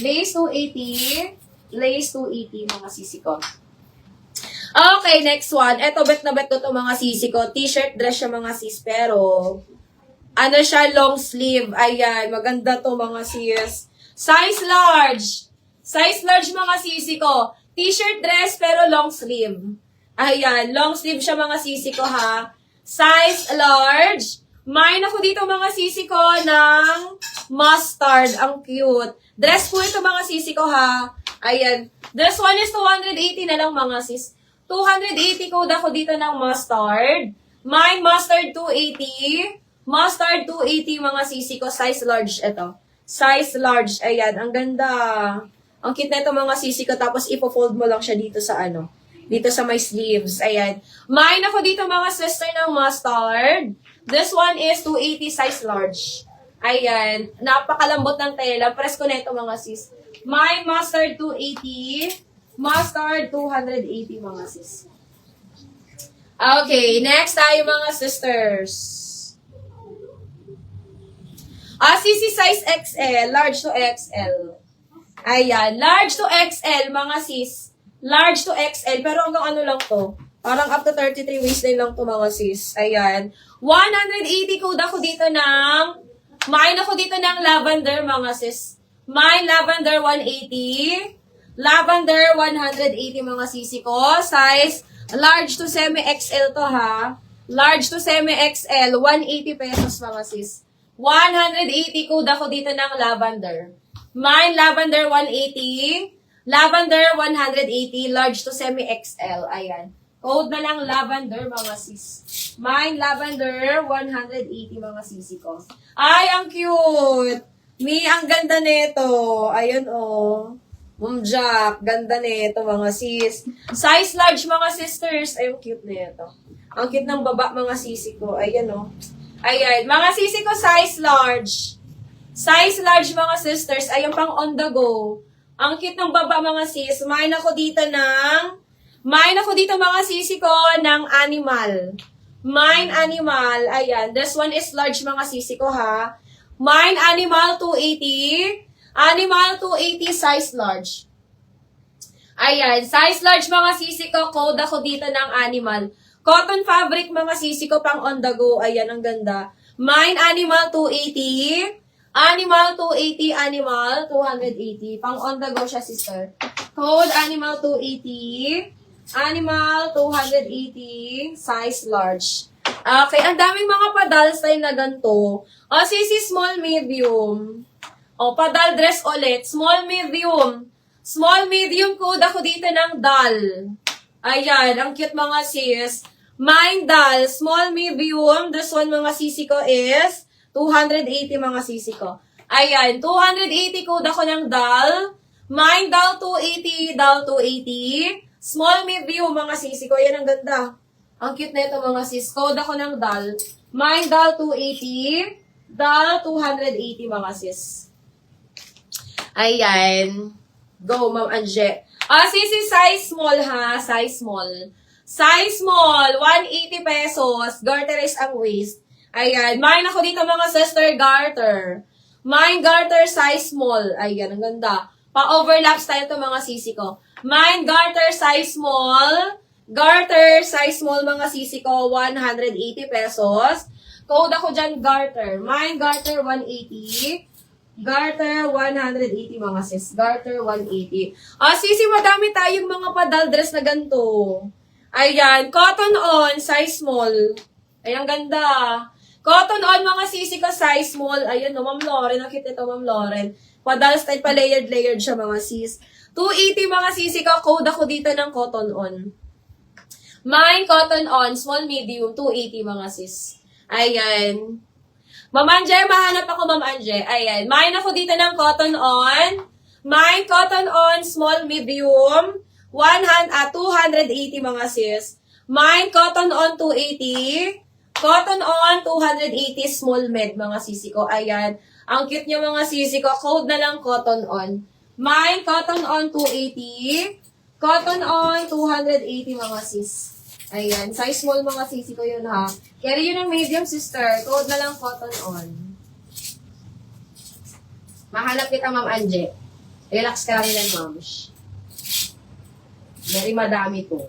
Lace 280. Lace 280 mga sisi ko. Okay, next one. Eto, bet na bet ko to mga sisi ko. T-shirt dress siya mga sis, pero ano siya, long sleeve. Ayan, maganda to mga sis. Size large. Size large mga sisi ko. T-shirt dress pero long sleeve. Ayan, long sleeve siya mga sisi ko ha. Size large. Mine ako dito mga sisi ko ng mustard. Ang cute. Dress po ito mga sisi ko ha. Ayan. This one is 280 na lang mga sis. 280 code ako dito ng mustard. Mine mustard 280. Mustard 280 mga sisi ko. Size large ito. Size large. Ayan. Ang ganda. Ang cute na ito mga sisi ko. Tapos ipo-fold mo lang siya dito sa ano. Dito sa my sleeves. Ayan. Mine ako dito mga sister ng mustard. This one is 280 size large. Ayan. Napakalambot ng tela. Press ko na ito mga sis. Mine mustard 280. Mustard 280 mga sis. Okay. Next tayo mga sisters. Sisi size XL. Large to XL. Ayan. Large to XL mga sis. Large to XL. Pero hanggang ano lang to. Parang up to 33 waistline lang to mga sis. Ayan. 180 code ako dito ng mine ako dito ng lavender mga sis. Mine lavender 180. Lavender 180 mga sisi ko. Size large to semi-XL to ha. Large to semi-XL. 180 pesos mga sis. 180 code ako dito ng lavender. Mine lavender 180. Lavender 180. Large to semi-XL. Ayan. Code na lang lavender mga sis. Mine lavender 180 mga sisi ko. Ay, ang cute! Mi, ang ganda nito. Ayun oh. Jack, ganda nito mga sis. Size large mga sisters. Ay, ang cute nito. Ang cute ng baba mga sisi ko. Ayan oh. Ayan. Mga sisi ko size large. Size large mga sisters. Ayun pang on the go. Ang cute ng baba mga sis. Mine ako dito mga sisi ko ng animal. Mine animal. Ayan. This one is large mga sisi ko ha. Mine animal 280. Animal 280 size large. Ayan. Size large mga sisi ko. Code ako dito ng animal. Cotton fabric mga sisi ko pang on the go. Ayan. Ang ganda. Mine animal 280. Animal 280. Animal 280. Pang on the go siya sister. Code animal 280. Animal 280, size large. Okay, ang daming mga padal style na ganito. Sisi small medium. Padal dress ulit, small medium. Small medium code ako dito ng dal. Ayan, ang cute mga sis. Mine dal, small medium. This one mga sisi ko is 280 mga sisi ko. Ayan, 280 code ako ng dal. Mine dal 280, dal 280. Small medium mga sisi ko. Yan ang ganda. Ang cute na ito mga sis. Code ako ng dal. Mine dal 280. Dal 280 mga sis. Ayan. Go, Ma'am Anje. Sisi size small ha. Size small. Size small. 180 pesos. Garter is ang waist. Ayan. Mine ako dito mga sister garter. Mine garter size small. Ayan. Ang ganda. Pa-overlap style to mga sisi ko. Mine garter size small. Garter size small mga sisi ko. 180 pesos. Code ako dyan garter. Mine garter 180. Garter 180 mga sis. Garter 180. Sisi madami tayong mga padal dress na ganito. Ayan. Cotton on size small. Ayan ganda. Cotton on mga sisi ko size small. Ayan no, Ma'am Lauren. Nakita ito Ma'am Lauren. Padal style pa layered siya mga sis. 280 mga sisi ko. Code ako dito ng cotton on. Mine cotton on. Small medium. 280 mga sis. Ayan. Ma'am Anje, mahanap ako Ma'am Anje. Ayan. Mine ako dito ng cotton on. Mine cotton on. Small medium. 280 mga sis. Mine cotton on 280. Cotton on 280 small med mga sisi ko. Ayan. Ang cute niya mga sisi ko. Code na lang cotton on. Mine cotton on 280. Cotton on, 280 mga sis. Ayan, size small mga sisi ko yun ha. Carry yun ng medium sister. Code na lang cotton on. Mahanap kita Ma'am Anje. Relax ka lang yan, ma'am. Very madami to.